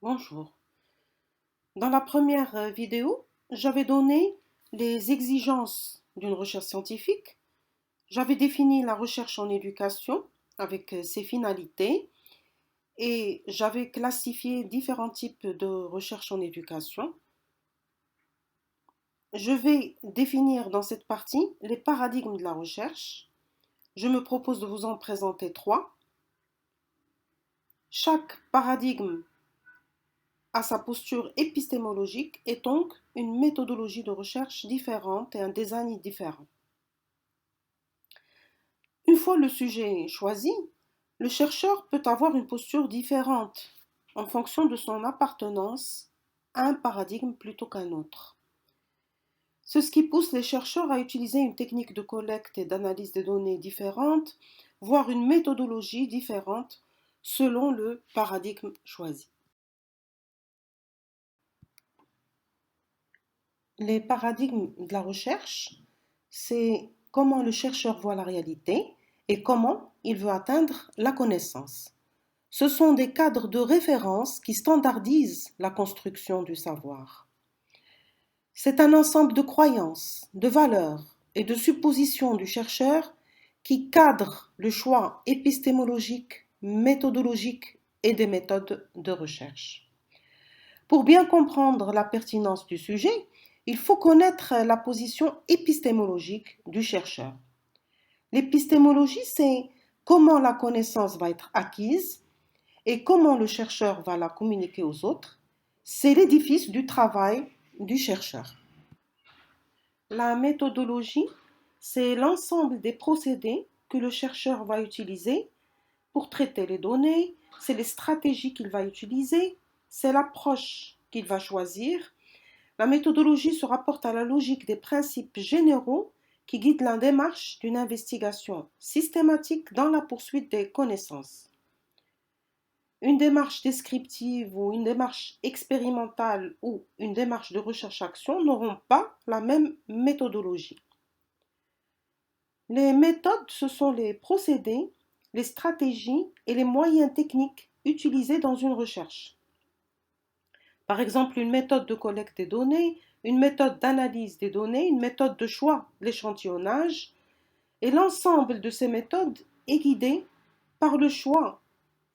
Bonjour. Dans la première vidéo, j'avais donné les exigences d'une recherche scientifique. J'avais défini la recherche en éducation avec ses finalités et j'avais classifié différents types de recherche en éducation. Je vais définir dans cette partie les paradigmes de la recherche. Je me propose de vous en présenter trois. Chaque paradigme a sa posture épistémologique et donc une méthodologie de recherche différente et un design différent. Une fois le sujet choisi, le chercheur peut avoir une posture différente en fonction de son appartenance à un paradigme plutôt qu'un autre. C'est ce qui pousse les chercheurs à utiliser une technique de collecte et d'analyse des données différentes, voire une méthodologie différente selon le paradigme choisi. Les paradigmes de la recherche, c'est comment le chercheur voit la réalité et comment il veut atteindre la connaissance. Ce sont des cadres de référence qui standardisent la construction du savoir. C'est un ensemble de croyances, de valeurs et de suppositions du chercheur qui cadre le choix épistémologique, méthodologique et des méthodes de recherche. Pour bien comprendre la pertinence du sujet, il faut connaître la position épistémologique du chercheur. L'épistémologie, c'est comment la connaissance va être acquise et comment le chercheur va la communiquer aux autres. C'est l'édifice du travail du chercheur. La méthodologie, c'est l'ensemble des procédés que le chercheur va utiliser pour traiter les données, c'est les stratégies qu'il va utiliser, c'est l'approche qu'il va choisir. La méthodologie se rapporte à la logique des principes généraux qui guident la démarche d'une investigation systématique dans la poursuite des connaissances. Une démarche descriptive ou une démarche expérimentale ou une démarche de recherche-action n'auront pas la même méthodologie. Les méthodes, ce sont les procédés, les stratégies et les moyens techniques utilisés dans une recherche. Par exemple, une méthode de collecte des données, une méthode d'analyse des données, une méthode de choix, l'échantillonnage, et l'ensemble de ces méthodes est guidé par le choix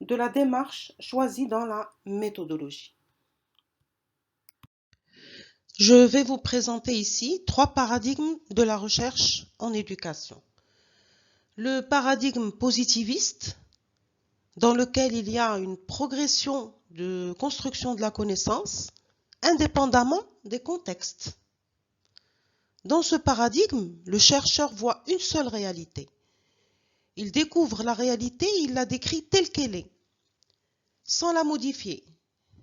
de la démarche choisie dans la méthodologie. Je vais vous présenter ici trois paradigmes de la recherche en éducation. Le paradigme positiviste, dans lequel il y a une progression de construction de la connaissance, indépendamment des contextes. Dans ce paradigme, le chercheur voit une seule réalité. Il découvre la réalité et il la décrit telle qu'elle est, sans la modifier.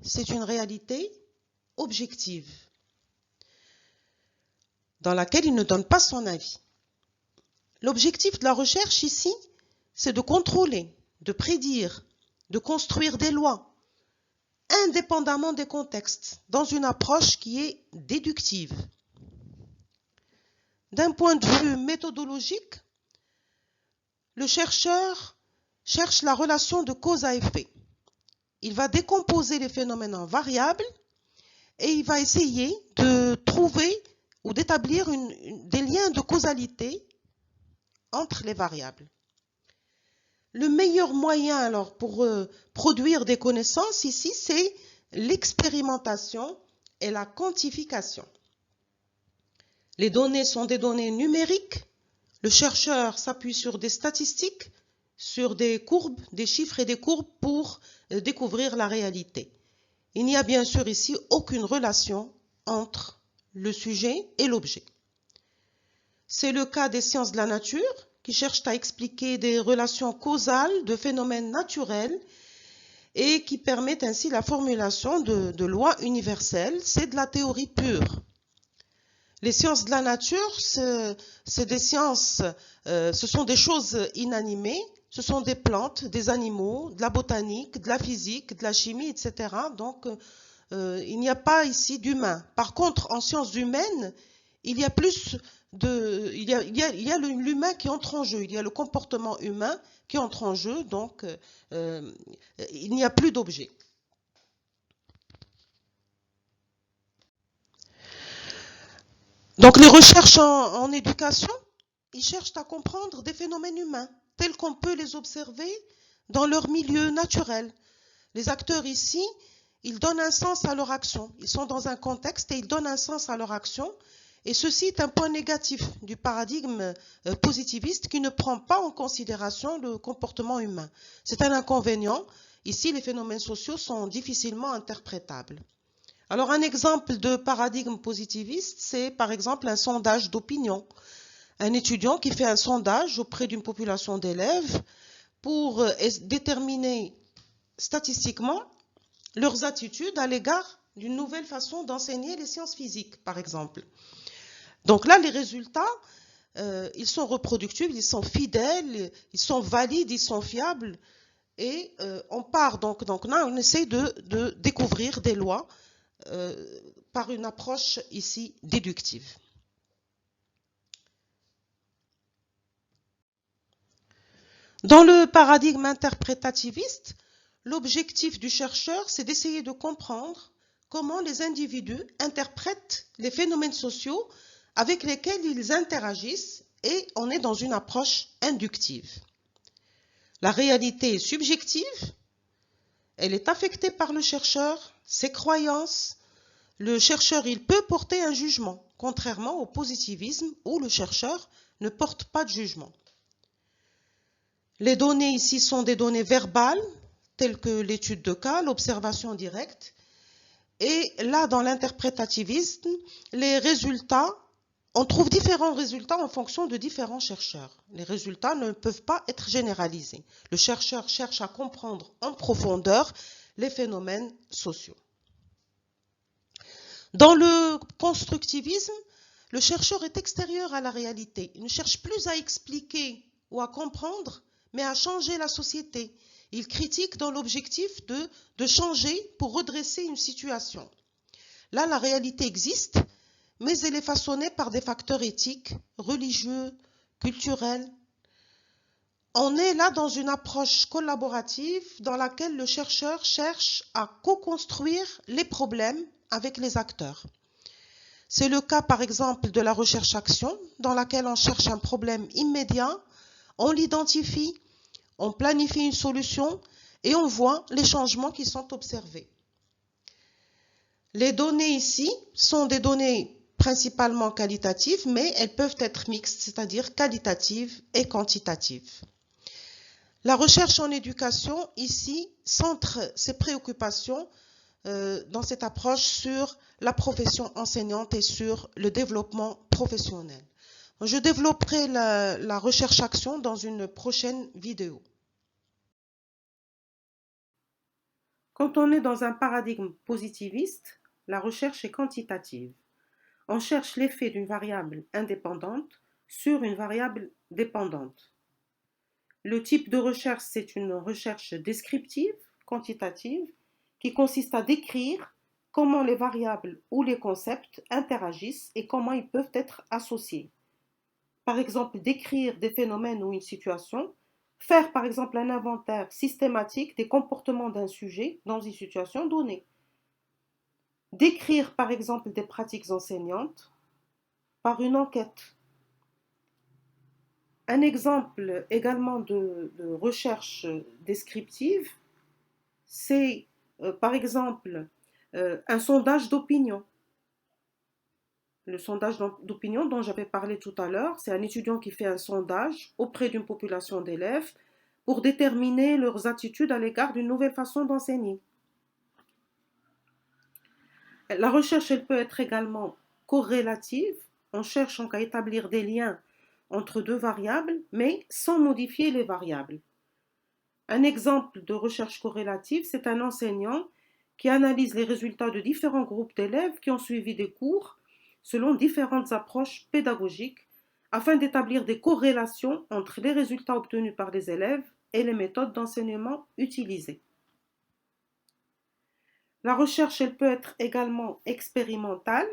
C'est une réalité objective, dans laquelle il ne donne pas son avis. L'objectif de la recherche ici, c'est de contrôler, de prédire, de construire des lois, indépendamment des contextes, dans une approche qui est déductive. D'un point de vue méthodologique, le chercheur cherche la relation de cause à effet. Il va décomposer les phénomènes en variables et il va essayer de trouver ou d'établir des liens de causalité entre les variables. Le meilleur moyen alors pour produire des connaissances ici, c'est l'expérimentation et la quantification. Les données sont des données numériques. Le chercheur s'appuie sur des statistiques, sur des courbes, des chiffres et des courbes pour découvrir la réalité. Il n'y a bien sûr ici aucune relation entre le sujet et l'objet. C'est le cas des sciences de la nature qui cherchent à expliquer des relations causales de phénomènes naturels et qui permettent ainsi la formulation de lois universelles. C'est de la théorie pure. Les sciences de la nature, c'est des sciences, ce sont des choses inanimées, ce sont des plantes, des animaux, de la botanique, de la physique, de la chimie, etc. Donc, il n'y a pas ici d'humain. Par contre, en sciences humaines, il y a plus il y a l'humain qui entre en jeu, il y a le comportement humain qui entre en jeu, donc il n'y a plus d'objet. Donc les recherches en éducation, ils cherchent à comprendre des phénomènes humains tels qu'on peut les observer dans leur milieu naturel. Les acteurs ici, ils donnent un sens à leur action. Ils sont dans un contexte et ils donnent un sens à leur action. Et ceci est un point négatif du paradigme positiviste qui ne prend pas en considération le comportement humain. C'est un inconvénient. Ici, les phénomènes sociaux sont difficilement interprétables. Alors, un exemple de paradigme positiviste, c'est par exemple un sondage d'opinion. Un étudiant qui fait un sondage auprès d'une population d'élèves pour déterminer statistiquement leurs attitudes à l'égard d'une nouvelle façon d'enseigner les sciences physiques, par exemple. Donc là, les résultats, ils sont reproductibles, ils sont fidèles, ils sont valides, ils sont fiables. Et on part donc là, on essaie de découvrir des lois par une approche ici déductive. Dans le paradigme interprétativiste, l'objectif du chercheur, c'est d'essayer de comprendre comment les individus interprètent les phénomènes sociaux avec lesquels ils interagissent, et on est dans une approche inductive. La réalité est subjective, elle est affectée par le chercheur, ses croyances. Le chercheur, il peut porter un jugement, contrairement au positivisme où le chercheur ne porte pas de jugement. Les données ici sont des données verbales, telles que l'étude de cas, l'observation directe. Et là, dans l'interprétativisme, les résultats, on trouve différents résultats en fonction de différents chercheurs. Les résultats ne peuvent pas être généralisés. Le chercheur cherche à comprendre en profondeur les phénomènes sociaux. Dans le constructivisme, le chercheur est extérieur à la réalité. Il ne cherche plus à expliquer ou à comprendre, mais à changer la société. Il critique dans l'objectif de changer pour redresser une situation. Là, la réalité existe, mais elle est façonnée par des facteurs éthiques, religieux, culturels. On est là dans une approche collaborative dans laquelle le chercheur cherche à co-construire les problèmes avec les acteurs. C'est le cas, par exemple, de la recherche-action, dans laquelle on cherche un problème immédiat, on l'identifie, on planifie une solution et on voit les changements qui sont observés. Les données ici sont des données principalement qualitatives, mais elles peuvent être mixtes, c'est-à-dire qualitatives et quantitatives. La recherche en éducation, ici, centre ses préoccupations dans cette approche sur la profession enseignante et sur le développement professionnel. Je développerai la recherche-action dans une prochaine vidéo. Quand on est dans un paradigme positiviste, la recherche est quantitative. On cherche l'effet d'une variable indépendante sur une variable dépendante. Le type de recherche, c'est une recherche descriptive, quantitative, qui consiste à décrire comment les variables ou les concepts interagissent et comment ils peuvent être associés. Par exemple, décrire des phénomènes ou une situation, faire par exemple un inventaire systématique des comportements d'un sujet dans une situation donnée. Décrire par exemple des pratiques enseignantes par une enquête. Un exemple également de recherche descriptive, c'est par exemple un sondage d'opinion. Le sondage d'opinion dont j'avais parlé tout à l'heure, c'est un étudiant qui fait un sondage auprès d'une population d'élèves pour déterminer leurs attitudes à l'égard d'une nouvelle façon d'enseigner. La recherche, elle peut être également corrélative, en cherchant à établir des liens entre deux variables, mais sans modifier les variables. Un exemple de recherche corrélative, c'est un enseignant qui analyse les résultats de différents groupes d'élèves qui ont suivi des cours selon différentes approches pédagogiques afin d'établir des corrélations entre les résultats obtenus par les élèves et les méthodes d'enseignement utilisées. La recherche, elle peut être également expérimentale.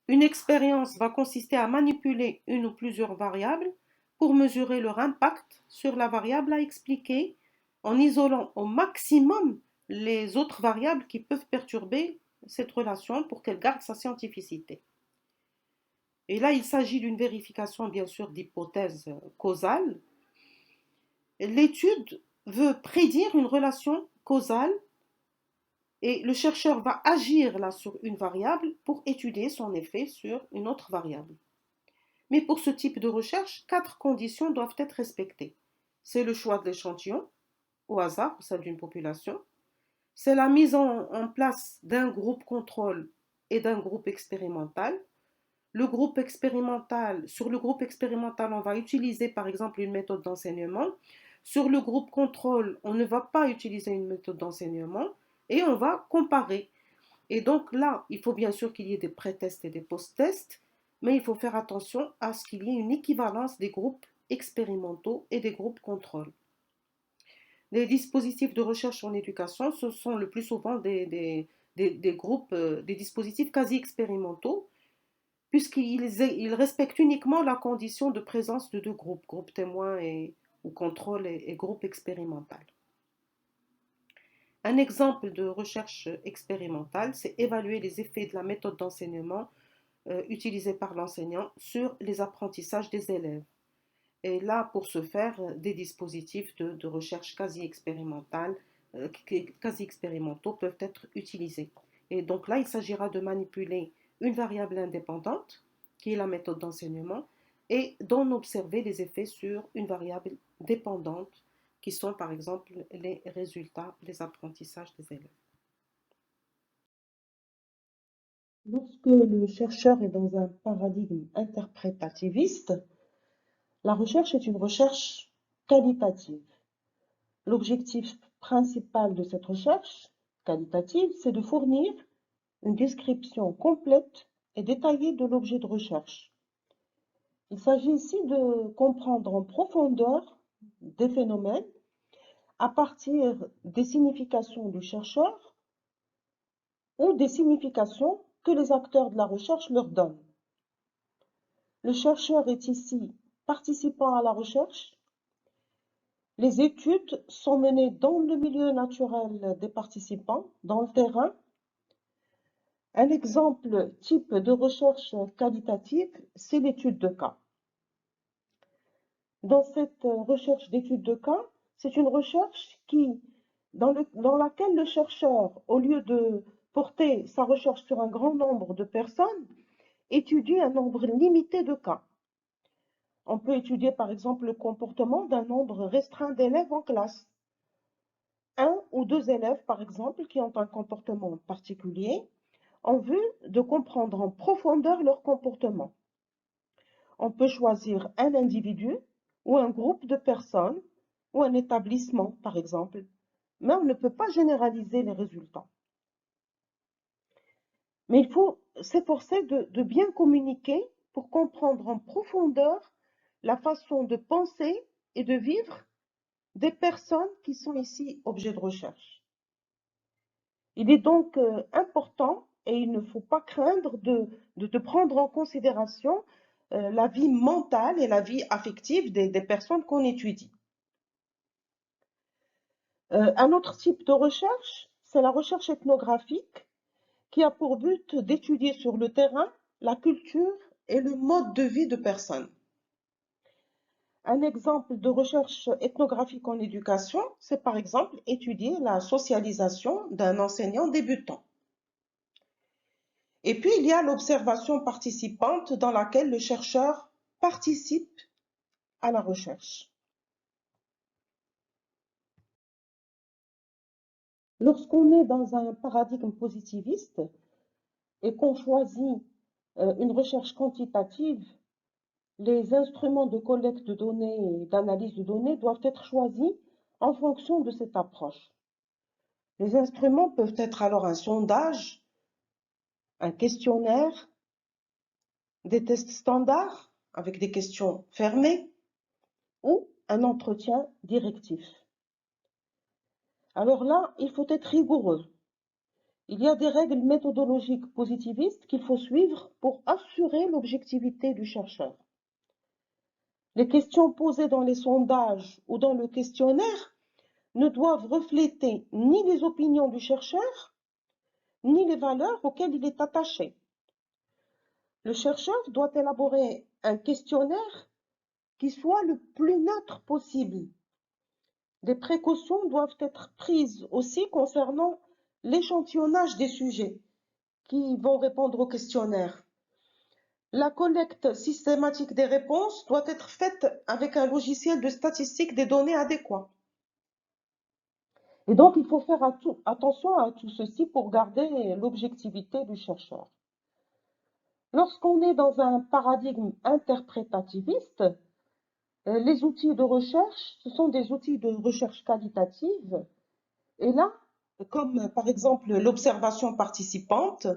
Une expérience va consister à manipuler une ou plusieurs variables pour mesurer leur impact sur la variable à expliquer en isolant au maximum les autres variables qui peuvent perturber cette relation pour qu'elle garde sa scientificité. Et là, il s'agit d'une vérification, bien sûr, d'hypothèses causales. L'étude veut prédire une relation causale et le chercheur va agir là sur une variable pour étudier son effet sur une autre variable. Mais pour ce type de recherche, 4 conditions doivent être respectées. C'est le choix de l'échantillon, au hasard, au sein d'une population. C'est la mise en place d'un groupe contrôle et d'un groupe expérimental. Sur le groupe expérimental, on va utiliser par exemple une méthode d'enseignement. Sur le groupe contrôle, on ne va pas utiliser une méthode d'enseignement et on va comparer. Et donc là, il faut bien sûr qu'il y ait des pré-tests et des post-tests, mais il faut faire attention à ce qu'il y ait une équivalence des groupes expérimentaux et des groupes contrôle. Les dispositifs de recherche en éducation, ce sont le plus souvent des groupes, des dispositifs quasi expérimentaux, puisqu'ils respectent uniquement la condition de présence de 2 groupes, groupe témoin ou contrôle et groupe expérimental. Un exemple de recherche expérimentale, c'est évaluer les effets de la méthode d'enseignement utilisée par l'enseignant sur les apprentissages des élèves. Et là, pour ce faire, des dispositifs de recherche quasi expérimentaux peuvent être utilisés. Et donc là, il s'agira de manipuler une variable indépendante, qui est la méthode d'enseignement, et d'en observer les effets sur une variable dépendante, qui sont par exemple les résultats, les apprentissages des élèves. Lorsque le chercheur est dans un paradigme interprétativiste, la recherche est une recherche qualitative. L'objectif principal de cette recherche qualitative, c'est de fournir une description complète et détaillée de l'objet de recherche. Il s'agit ici de comprendre en profondeur des phénomènes à partir des significations du chercheur ou des significations que les acteurs de la recherche leur donnent. Le chercheur est ici participant à la recherche. Les études sont menées dans le milieu naturel des participants, dans le terrain. Un exemple type de recherche qualitative, c'est l'étude de cas. Dans cette recherche d'étude de cas, c'est une recherche dans laquelle le chercheur, au lieu de porter sa recherche sur un grand nombre de personnes, étudie un nombre limité de cas. On peut étudier par exemple le comportement d'un nombre restreint d'élèves en classe. 1 ou 2 élèves par exemple qui ont un comportement particulier en vue de comprendre en profondeur leur comportement. On peut choisir un individu ou un groupe de personnes ou un établissement par exemple, mais on ne peut pas généraliser les résultats. Mais il faut s'efforcer de bien communiquer pour comprendre en profondeur la façon de penser et de vivre des personnes qui sont ici objets de recherche. Il est donc important et il ne faut pas craindre de prendre en considération la vie mentale et la vie affective des personnes qu'on étudie. Un autre type de recherche, c'est la recherche ethnographique qui a pour but d'étudier sur le terrain la culture et le mode de vie de personnes. Un exemple de recherche ethnographique en éducation, c'est par exemple étudier la socialisation d'un enseignant débutant. Et puis, il y a l'observation participante dans laquelle le chercheur participe à la recherche. Lorsqu'on est dans un paradigme positiviste et qu'on choisit une recherche quantitative, les instruments de collecte de données et d'analyse de données doivent être choisis en fonction de cette approche. Les instruments peuvent être alors un sondage, un questionnaire, des tests standards avec des questions fermées ou un entretien directif. Alors là, il faut être rigoureux. Il y a des règles méthodologiques positivistes qu'il faut suivre pour assurer l'objectivité du chercheur. Les questions posées dans les sondages ou dans le questionnaire ne doivent refléter ni les opinions du chercheur, ni les valeurs auxquelles il est attaché. Le chercheur doit élaborer un questionnaire qui soit le plus neutre possible. Des précautions doivent être prises aussi concernant l'échantillonnage des sujets qui vont répondre au questionnaire. La collecte systématique des réponses doit être faite avec un logiciel de statistique des données adéquat. Et donc, il faut faire attention à tout ceci pour garder l'objectivité du chercheur. Lorsqu'on est dans un paradigme interprétativiste, les outils de recherche, ce sont des outils de recherche qualitative. Et là, comme par exemple l'observation participante,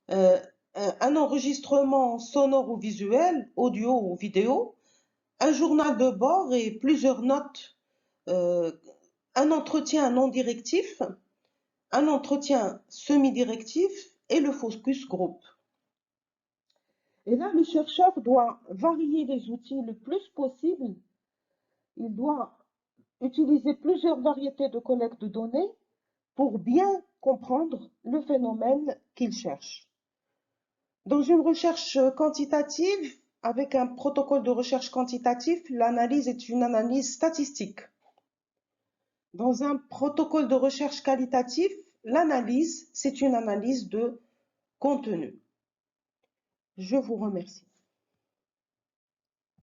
un enregistrement sonore ou visuel, audio ou vidéo, un journal de bord et plusieurs notes, un entretien non directif, un entretien semi-directif et le focus group. Et là, le chercheur doit varier les outils le plus possible. Il doit utiliser plusieurs variétés de collecte de données pour bien comprendre le phénomène qu'il cherche. Dans une recherche quantitative, avec un protocole de recherche quantitatif, l'analyse est une analyse statistique. Dans un protocole de recherche qualitatif, l'analyse, c'est une analyse de contenu. Je vous remercie.